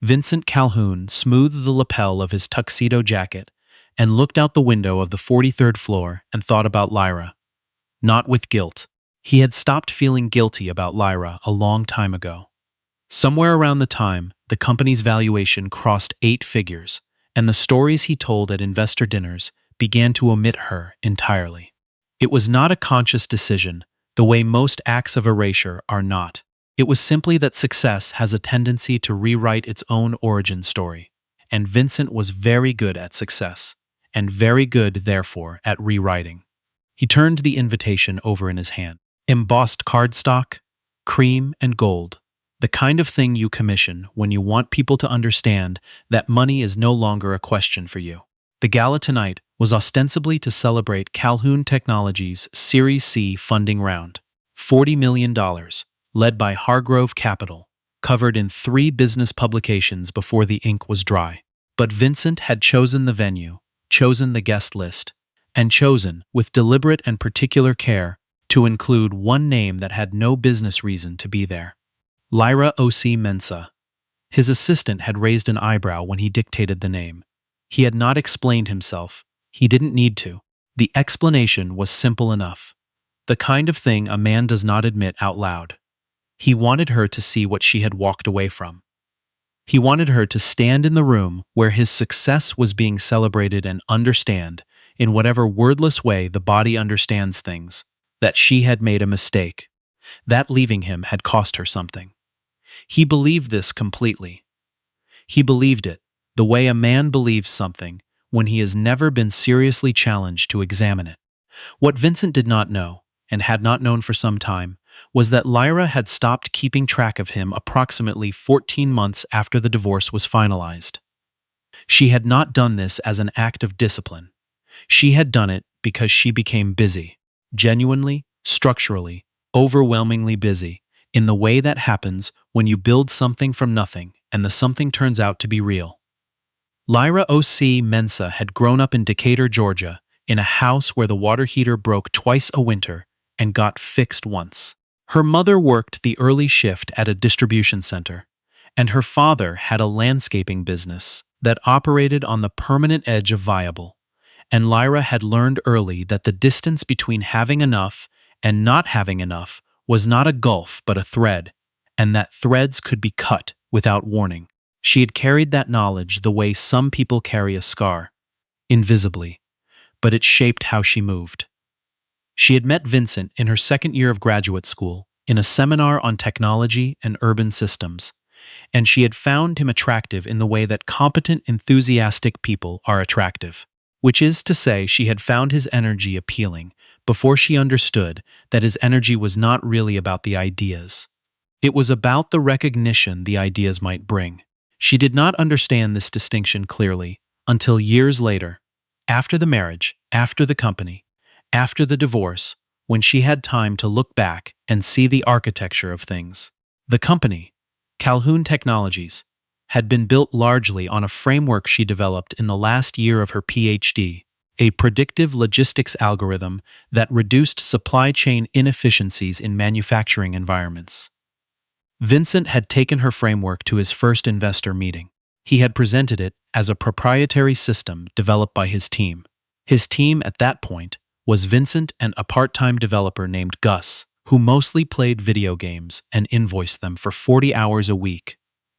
Vincent Calhoun smoothed the lapel of his tuxedo jacket and looked out the window of the 43rd floor and thought about Lyra. Not with guilt. He had stopped feeling guilty about Lyra a long time ago. Somewhere around the time, the company's valuation crossed 8 figures, and the stories he told at investor dinners began to omit her entirely. It was not a conscious decision, the way most acts of erasure are not. It was simply that success has a tendency to rewrite its own origin story, and Vincent was very good at success, and very good, therefore, at rewriting. He turned the invitation over in his hand. Embossed cardstock, cream and gold, the kind of thing you commission when you want people to understand that money is no longer a question for you. The gala tonight was ostensibly to celebrate Calhoun Technologies' Series C funding round, $40 million, led by Hargrove Capital, covered in 3 business publications before the ink was dry. But Vincent had chosen the venue, chosen the guest list, and chosen, with deliberate and particular care, to include one name that had no business reason to be there. Lyra O.C. Mensa. His assistant had raised an eyebrow when he dictated the name. He had not explained himself. He didn't need to. The explanation was simple enough. The kind of thing a man does not admit out loud. He wanted her to see what she had walked away from. He wanted her to stand in the room where his success was being celebrated and understand, in whatever wordless way the body understands things, that she had made a mistake. That leaving him had cost her something. He believed this completely. He believed it, the way a man believes something when he has never been seriously challenged to examine it. What Vincent did not know, and had not known for some time, was that Lyra had stopped keeping track of him approximately 14 months after the divorce was finalized. She had not done this as an act of discipline. She had done it because she became busy, genuinely, structurally, overwhelmingly busy, in the way that happens when you build something from nothing and the something turns out to be real. Lyra O.C. Mensa had grown up in Decatur, Georgia, in a house where the water heater broke twice a winter and got fixed once. Her mother worked the early shift at a distribution center, and her father had a landscaping business that operated on the permanent edge of viable. And Lyra had learned early that the distance between having enough and not having enough was not a gulf but a thread, and that threads could be cut without warning. She had carried that knowledge the way some people carry a scar, invisibly, but it shaped how she moved. She had met Vincent in her second year of graduate school, in a seminar on technology and urban systems, and she had found him attractive in the way that competent, enthusiastic people are attractive. Which is to say, she had found his energy appealing before she understood that his energy was not really about the ideas. It was about the recognition the ideas might bring. She did not understand this distinction clearly until years later, after the marriage, after the company, after the divorce, when she had time to look back and see the architecture of things. The company, Calhoun Technologies, had been built largely on a framework she developed in the last year of her PhD, a predictive logistics algorithm that reduced supply chain inefficiencies in manufacturing environments. Vincent had taken her framework to his first investor meeting. He had presented it as a proprietary system developed by his team. His team at that point was Vincent and a part-time developer named Gus, who mostly played video games and invoiced them for 40 hours a week.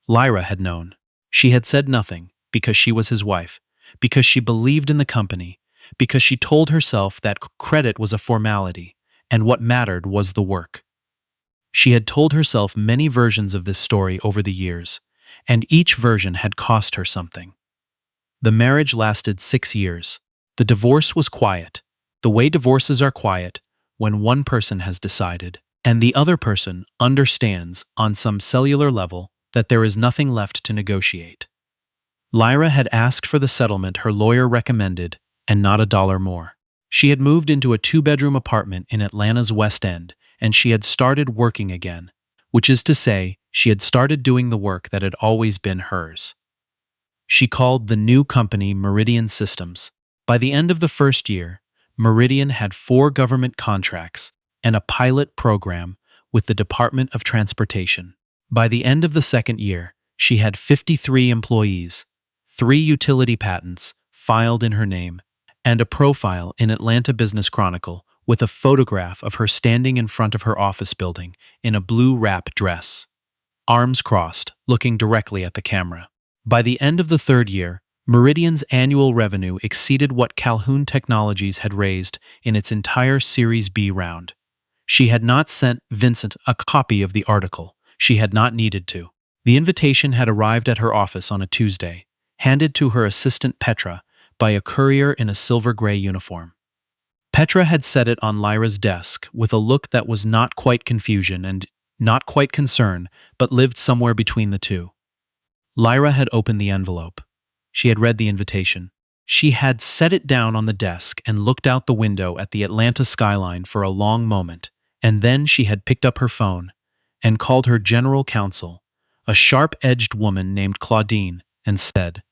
Lyra had known. She had said nothing because she was his wife, because she believed in the company, because she told herself that credit was a formality, and what mattered was the work. She had told herself many versions of this story over the years, and each version had cost her something. The marriage lasted 6 years. The divorce was quiet, the way divorces are quiet when one person has decided, and the other person understands on some cellular level that there is nothing left to negotiate. Lyra had asked for the settlement her lawyer recommended, and not a dollar more. She had moved into a 2-bedroom apartment in Atlanta's West End, and she had started working again, which is to say, she had started doing the work that had always been hers. She called the new company Meridian Systems. By the end of the first year, Meridian had 4 government contracts and a pilot program with the Department of Transportation. By the end of the second year, She had 53 employees, 3 utility patents filed in her name, and a profile in Atlanta Business Chronicle with a photograph of her standing in front of her office building in a blue wrap dress, arms crossed, looking directly at the camera. By the end of the third year, Meridian's annual revenue exceeded what Calhoun Technologies had raised in its entire Series B round. She had not sent Vincent a copy of the article. She had not needed to. The invitation had arrived at her office on a Tuesday, handed to her assistant Petra by a courier in a silver-gray uniform. Petra had set it on Lyra's desk with a look that was not quite confusion and not quite concern, but lived somewhere between the two. Lyra had opened the envelope. She had read the invitation. She had set it down on the desk and looked out the window at the Atlanta skyline for a long moment, and then she had picked up her phone and called her general counsel, a sharp-edged woman named Claudine, and said,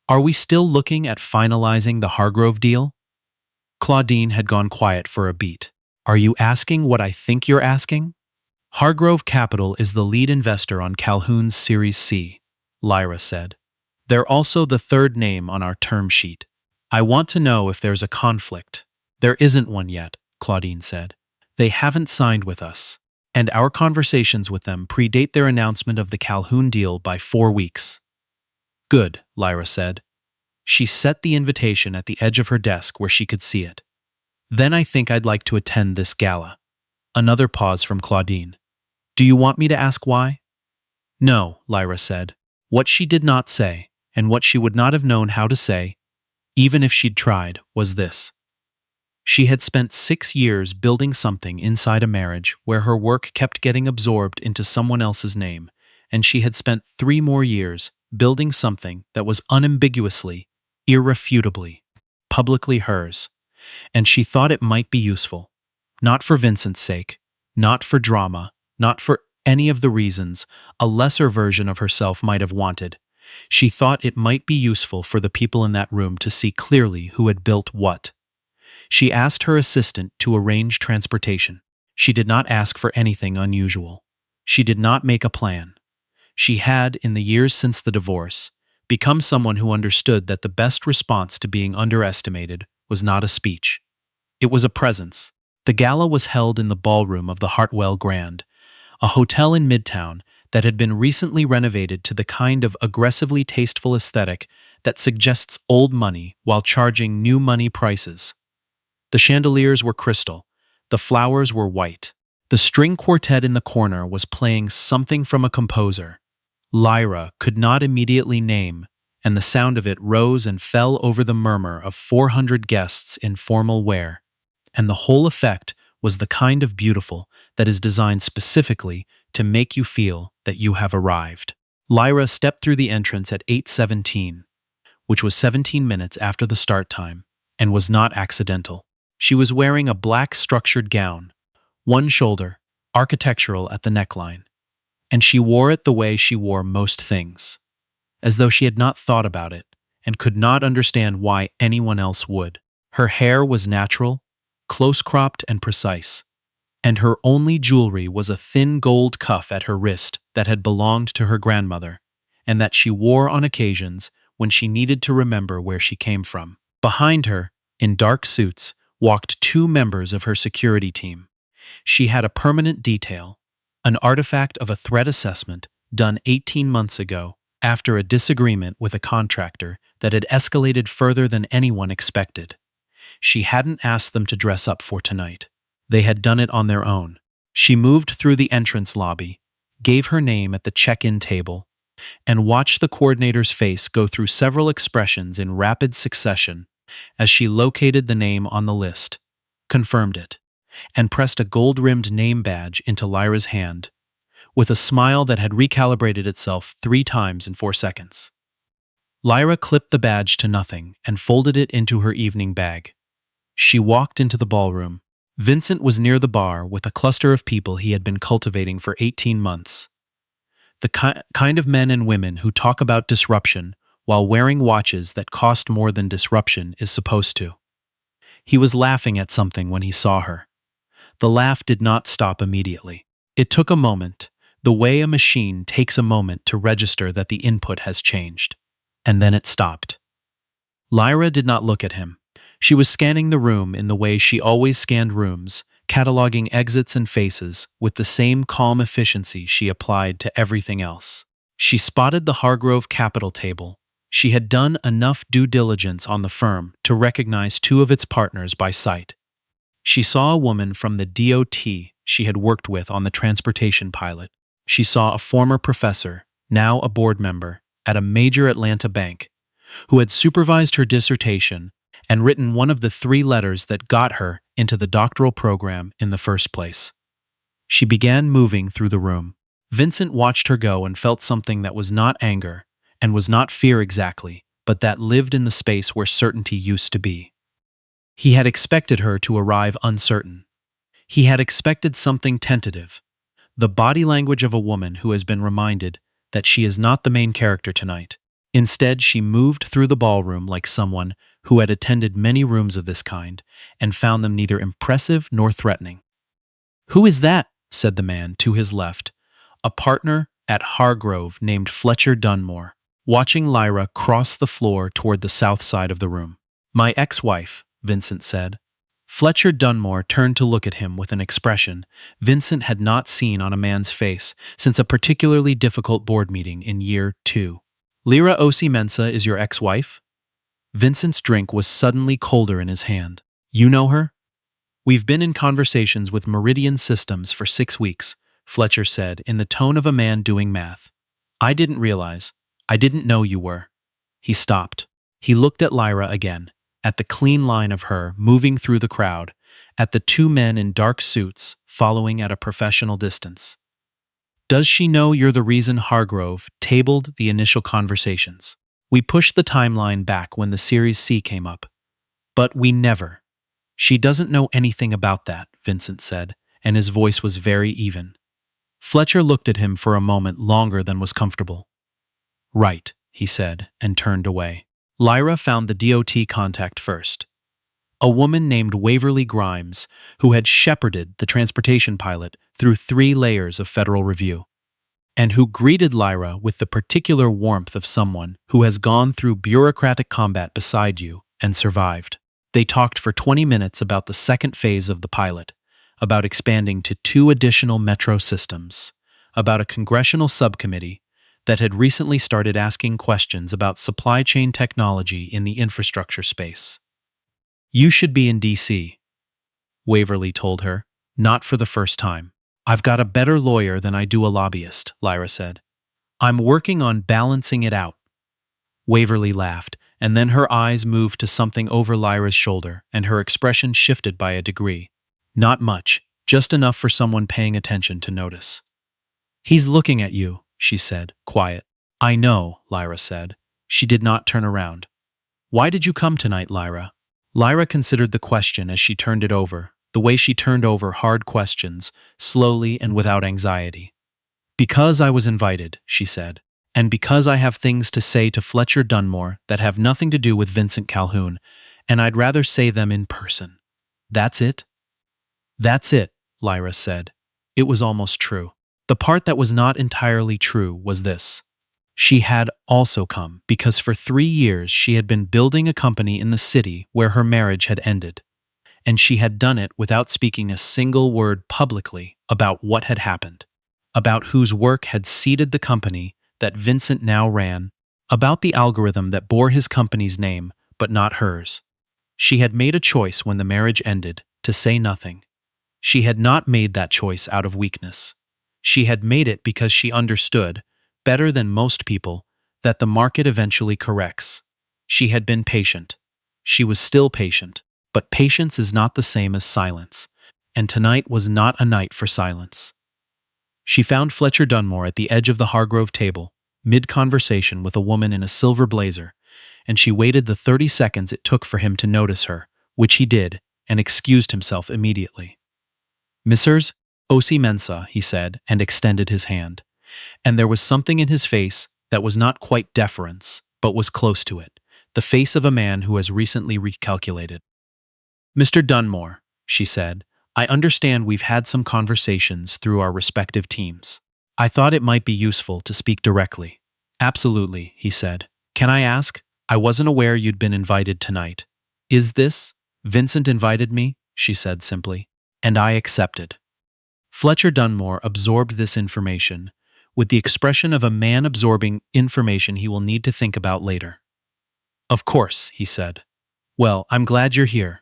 "Are we still looking at finalizing the Hargrove deal?" Claudine had gone quiet for a beat. "Are you asking what I think you're asking?" "Hargrove Capital is the lead investor on Calhoun's Series C," Lyra said. "They're also the third name on our term sheet. I want to know if there's a conflict." "There isn't one yet," Claudine said. "They haven't signed with us, and our conversations with them predate their announcement of the Calhoun deal by 4 weeks." "Good," Lyra said. She set the invitation at the edge of her desk where she could see it. "Then I think I'd like to attend this gala." Another pause from Claudine. "Do you want me to ask why?" "No," Lyra said. What she did not say, and what she would not have known how to say, even if she'd tried, was this. She had spent 6 years building something inside a marriage where her work kept getting absorbed into someone else's name, and she had spent 3 more years building something that was unambiguously, irrefutably, publicly hers, and she thought it might be useful. Not for Vincent's sake, not for drama, not for any of the reasons a lesser version of herself might have wanted. She thought it might be useful for the people in that room to see clearly who had built what. She asked her assistant to arrange transportation. She did not ask for anything unusual. She did not make a plan. She had, in the years since the divorce, become someone who understood that the best response to being underestimated was not a speech. It was a presence. The gala was held in the ballroom of the Hartwell Grand, a hotel in Midtown that had been recently renovated to the kind of aggressively tasteful aesthetic that suggests old money while charging new money prices. The chandeliers were crystal. The flowers were white. The string quartet in the corner was playing something from a composer Lyra could not immediately name, and the sound of it rose and fell over the murmur of 400 guests in formal wear. And the whole effect was the kind of beautiful that is designed specifically to make you feel that you have arrived. Lyra stepped through the entrance at 8:17, which was 17 minutes after the start time, and was not accidental. She was wearing a black structured gown, one shoulder, architectural at the neckline, and she wore it the way she wore most things, as though she had not thought about it and could not understand why anyone else would. Her hair was natural, close-cropped and precise, and her only jewelry was a thin gold cuff at her wrist that had belonged to her grandmother, and that she wore on occasions when she needed to remember where she came from. Behind her, in dark suits, walked 2 members of her security team. She had a permanent detail, an artifact of a threat assessment done 18 months ago after a disagreement with a contractor that had escalated further than anyone expected. She hadn't asked them to dress up for tonight. They had done it on their own. She moved through the entrance lobby, gave her name at the check-in table, and watched the coordinator's face go through several expressions in rapid succession as she located the name on the list, confirmed it, and pressed a gold-rimmed name badge into Lyra's hand, with a smile that had recalibrated itself 3 times in 4 seconds. Lyra clipped the badge to nothing and folded it into her evening bag. She walked into the ballroom. Vincent was near the bar with a cluster of people he had been cultivating for 18 months. The kind of men and women who talk about disruption while wearing watches that cost more than disruption is supposed to. He was laughing at something when he saw her. The laugh did not stop immediately. It took a moment, the way a machine takes a moment to register that the input has changed. And then it stopped. Lyra did not look at him. She was scanning the room in the way she always scanned rooms, cataloging exits and faces with the same calm efficiency she applied to everything else. She spotted the Hargrove Capital table. She had done enough due diligence on the firm to recognize two of its partners by sight. She saw a woman from the DOT she had worked with on the transportation pilot. She saw a former professor, now a board member, at a major Atlanta bank, who had supervised her dissertation and written one of the 3 letters that got her into the doctoral program in the first place. She began moving through the room. Vincent watched her go and felt something that was not anger and was not fear exactly, but that lived in the space where certainty used to be. He had expected her to arrive uncertain. He had expected something tentative, the body language of a woman who has been reminded that she is not the main character tonight. Instead, she moved through the ballroom like someone who had attended many rooms of this kind and found them neither impressive nor threatening. "Who is that?" said the man to his left, a partner at Hargrove named Fletcher Dunmore, watching Lyra cross the floor toward the south side of the room. "My ex-wife," Vincent said. Fletcher Dunmore turned to look at him with an expression Vincent had not seen on a man's face since a particularly difficult board meeting in year 2. "Lyra Mensa is your ex-wife?" Vincent's drink was suddenly colder in his hand. "You know her?" "We've been in conversations with Meridian Systems for 6 weeks, Fletcher said in the tone of a man doing math. "I didn't know you were." He stopped. He looked at Lyra again, at the clean line of her moving through the crowd, at the 2 men in dark suits following at a professional distance. "Does she know you're the reason Hargrove tabled the initial conversations? We pushed the timeline back when the Series C came up. But we never." "She doesn't know anything about that," Vincent said, and his voice was very even. Fletcher looked at him for a moment longer than was comfortable. "Right," he said, and turned away. Lyra found the DOT contact first. A woman named Waverly Grimes, who had shepherded the transportation pilot through 3 layers of federal review, and who greeted Lyra with the particular warmth of someone who has gone through bureaucratic combat beside you and survived. They talked for 20 minutes about the second phase of the pilot, about expanding to 2 additional metro systems, about a congressional subcommittee that had recently started asking questions about supply chain technology in the infrastructure space. "You should be in D.C., Waverly told her, not for the first time. "I've got a better lawyer than I do a lobbyist," Lyra said. "I'm working on balancing it out." Waverly laughed, and then her eyes moved to something over Lyra's shoulder, and her expression shifted by a degree. "Not much, just enough for someone paying attention to notice." "He's looking at you," she said, quiet. "I know," Lyra said. She did not turn around. "Why did you come tonight, Lyra?" Lyra considered the question as she turned it over, the way she turned over hard questions, slowly and without anxiety. "Because I was invited," she said, "and because I have things to say to Fletcher Dunmore that have nothing to do with Vincent Calhoun, and I'd rather say them in person." "That's it?" "That's it," Lyra said. It was almost true. The part that was not entirely true was this. She had also come because for 3 years she had been building a company in the city where her marriage had ended. And she had done it without speaking a single word publicly about what had happened, about whose work had seeded the company that Vincent now ran, about the algorithm that bore his company's name but not hers. She had made a choice when the marriage ended to say nothing. She had not made that choice out of weakness. She had made it because she understood, better than most people, that the market eventually corrects. She had been patient. She was still patient, but patience is not the same as silence, and tonight was not a night for silence. She found Fletcher Dunmore at the edge of the Hargrove table, mid-conversation with a woman in a silver blazer, and she waited the 30 seconds it took for him to notice her, which he did, and excused himself immediately. "Messrs. Mensa," he said, and extended his hand. And there was something in his face that was not quite deference, but was close to it, the face of a man who has recently recalculated. "Mr. Dunmore," she said, "I understand we've had some conversations through our respective teams. I thought it might be useful to speak directly. Absolutely, he said. Can I ask? I wasn't aware you'd been invited tonight. Is this? Vincent invited me, she said simply, and I accepted. Fletcher Dunmore absorbed this information with the expression of a man absorbing information he will need to think about later. Of course, he said. Well, I'm glad you're here.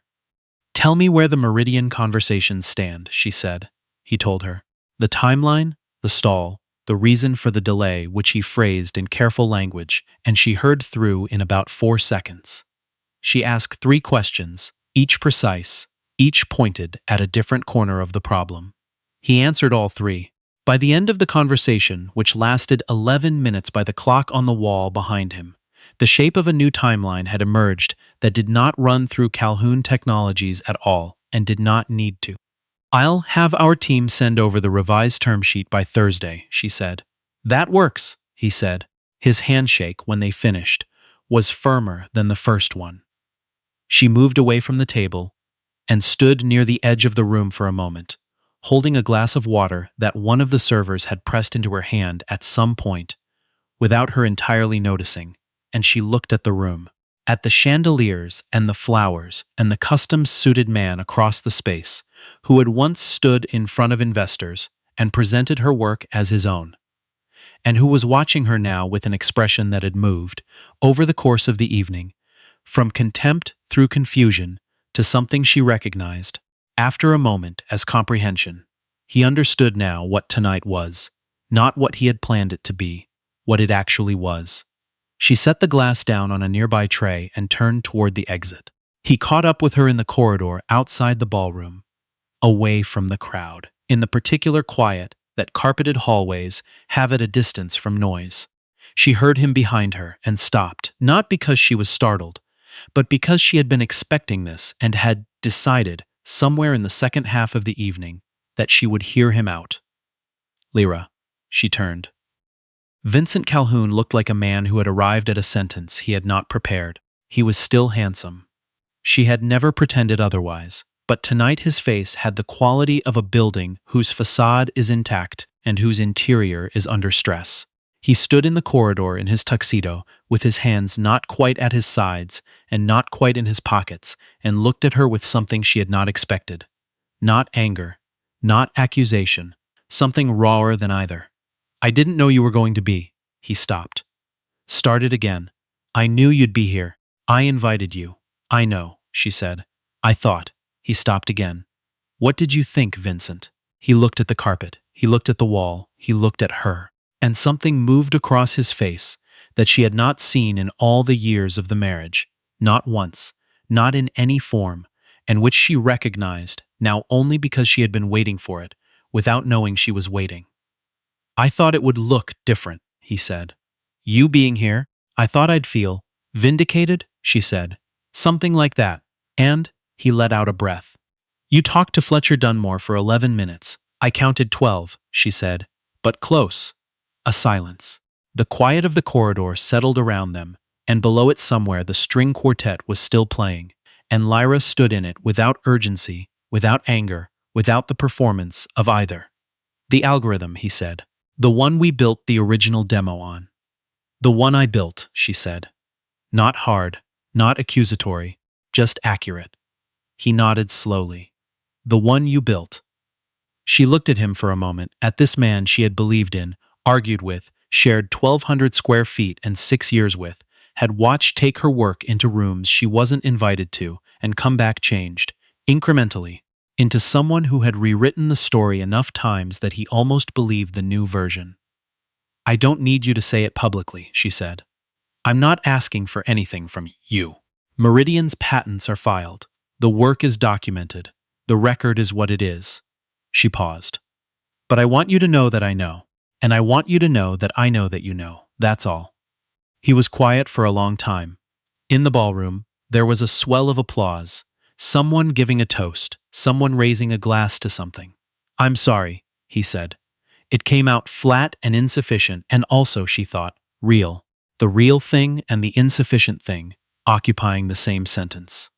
Tell me where the Meridian conversations stand, she said. He told her. The timeline, the stall, the reason for the delay, which he phrased in careful language, and she heard through in about 4 seconds. She asked 3 questions, each precise, each pointed at a different corner of the problem. He answered all 3. By the end of the conversation, which lasted 11 minutes by the clock on the wall behind him, the shape of a new timeline had emerged that did not run through Calhoun Technologies at all and did not need to. I'll have our team send over the revised term sheet by Thursday, she said. That works, he said. His handshake, when they finished, was firmer than the first one. She moved away from the table and stood near the edge of the room for a moment, holding a glass of water that one of the servers had pressed into her hand at some point, without her entirely noticing, and she looked at the room, at the chandeliers and the flowers and the custom-suited man across the space, who had once stood in front of investors and presented her work as his own, and who was watching her now with an expression that had moved, over the course of the evening, from contempt through confusion to something she recognized, after a moment, as comprehension. He understood now what tonight was, not what he had planned it to be, what it actually was. She set the glass down on a nearby tray and turned toward the exit. He caught up with her in the corridor outside the ballroom, away from the crowd, in the particular quiet that carpeted hallways have at a distance from noise. She heard him behind her and stopped, not because she was startled, but because she had been expecting this and had decided, somewhere in the second half of the evening, that she would hear him out. Lyra, she turned. Vincent Calhoun looked like a man who had arrived at a sentence he had not prepared. He was still handsome. She had never pretended otherwise, but tonight his face had the quality of a building whose facade is intact and whose interior is under stress. He stood in the corridor in his tuxedo, with his hands not quite at his sides and not quite in his pockets, and looked at her with something she had not expected. Not anger, not accusation, something rawer than either. I didn't know you were going to be. He stopped. Started again. I knew you'd be here. I invited you. I know, she said. I thought. He stopped again. What did you think, Vincent? He looked at the carpet. He looked at the wall. He looked at her. And something moved across his face that she had not seen in all the years of the marriage, not once, not in any form, and which she recognized, now only because she had been waiting for it, without knowing she was waiting. I thought it would look different, he said. You being here, I thought I'd feel vindicated, she said. Something like that. And he let out a breath. You talked to Fletcher Dunmore for 11 minutes. I counted 12, she said. But close. A silence. The quiet of the corridor settled around them, and below it somewhere the string quartet was still playing, and Lyra stood in it without urgency, without anger, without the performance of either. The algorithm, he said. The one we built the original demo on. The one I built, she said. Not hard, not accusatory, just accurate. He nodded slowly. The one you built. She looked at him for a moment, at this man she had believed in, argued with, shared 1,200 square feet and 6 years with, had watched take her work into rooms she wasn't invited to, and come back changed, incrementally, into someone who had rewritten the story enough times that he almost believed the new version. I don't need you to say it publicly, she said. I'm not asking for anything from you. Meridian's patents are filed. The work is documented. The record is what it is. She paused. But I want you to know that I know. And I want you to know that I know that you know. That's all. He was quiet for a long time. In the ballroom, there was a swell of applause. Someone giving a toast. Someone raising a glass to something. I'm sorry, he said. It came out flat and insufficient, and also, she thought, real. The real thing and the insufficient thing, occupying the same sentence.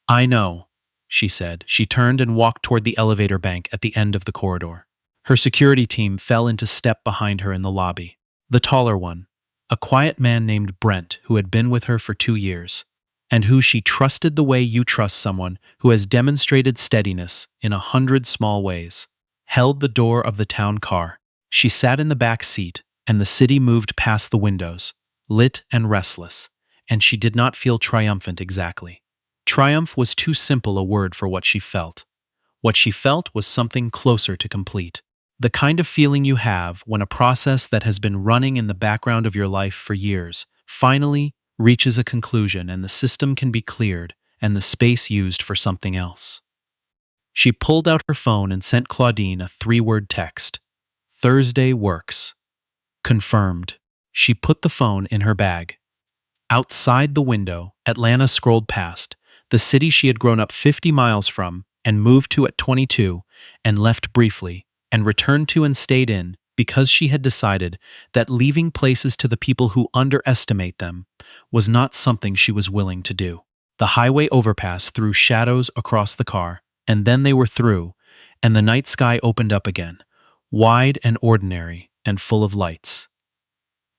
I know, she said. She turned and walked toward the elevator bank at the end of the corridor. Her security team fell into step behind her in the lobby. The taller one, a quiet man named Brent who had been with her for 2 years, and who she trusted the way you trust someone who has demonstrated steadiness in 100 small ways, held the door of the town car. She sat in the back seat, and the city moved past the windows, lit and restless, and she did not feel triumphant exactly. Triumph was too simple a word for what she felt. What she felt was something closer to complete. The kind of feeling you have when a process that has been running in the background of your life for years finally reaches a conclusion and the system can be cleared and the space used for something else. She pulled out her phone and sent Claudine a 3-word text. Thursday works. Confirmed. She put the phone in her bag. Outside the window, Atlanta scrolled past, the city she had grown up 50 miles from and moved to at 22, and left briefly, and returned to and stayed in because she had decided that leaving places to the people who underestimate them was not something she was willing to do. The highway overpass threw shadows across the car, and then they were through, and the night sky opened up again, wide and ordinary and full of lights.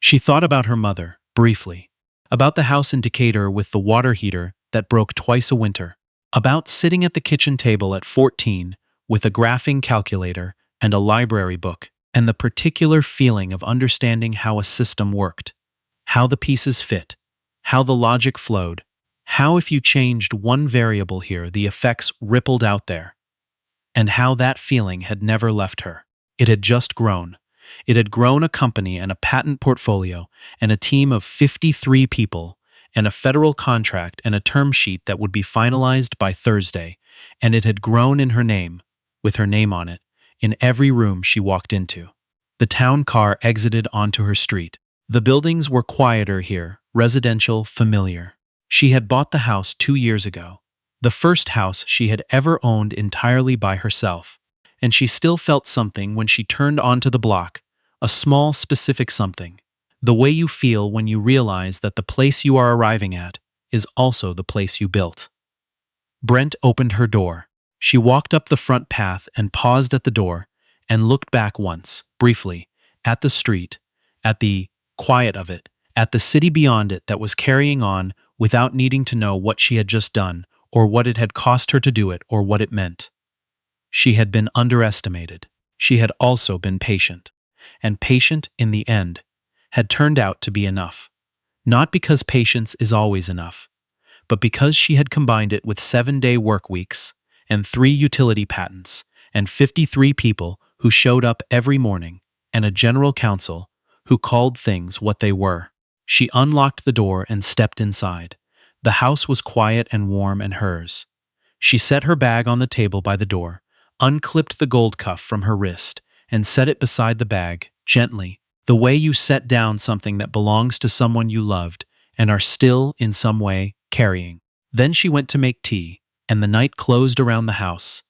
She thought about her mother, briefly, about the house in Decatur with the water heater that broke twice a winter, about sitting at the kitchen table at 14 with a graphing calculator and a library book, and the particular feeling of understanding how a system worked, how the pieces fit, how the logic flowed, how if you changed one variable here the effects rippled out there, and how that feeling had never left her. It had just grown. It had grown a company and a patent portfolio and a team of 53 people and a federal contract and a term sheet that would be finalized by Thursday, and it had grown in her name, with her name on it, in every room she walked into. The town car exited onto her street. The buildings were quieter here, residential, familiar. She had bought the house 2 years ago, the first house she had ever owned entirely by herself, and she still felt something when she turned onto the block, a small specific something. The way you feel when you realize that the place you are arriving at is also the place you built. Brent opened her door. She walked up the front path and paused at the door and looked back once, briefly, at the street, at the quiet of it, at the city beyond it that was carrying on without needing to know what she had just done or what it had cost her to do it or what it meant. She had been underestimated. She had also been patient. And patient, in the end, had turned out to be enough. Not because patience is always enough, but because she had combined it with 7-day work weeks and 3 utility patents and 53 people who showed up every morning and a general counsel who called things what they were. She unlocked the door and stepped inside. The house was quiet and warm and hers. She set her bag on the table by the door, unclipped the gold cuff from her wrist, and set it beside the bag, gently, the way you set down something that belongs to someone you loved and are still, in some way, carrying. Then she went to make tea, and the night closed around the house,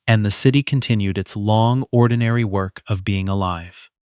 and the city continued its long, ordinary work of being alive.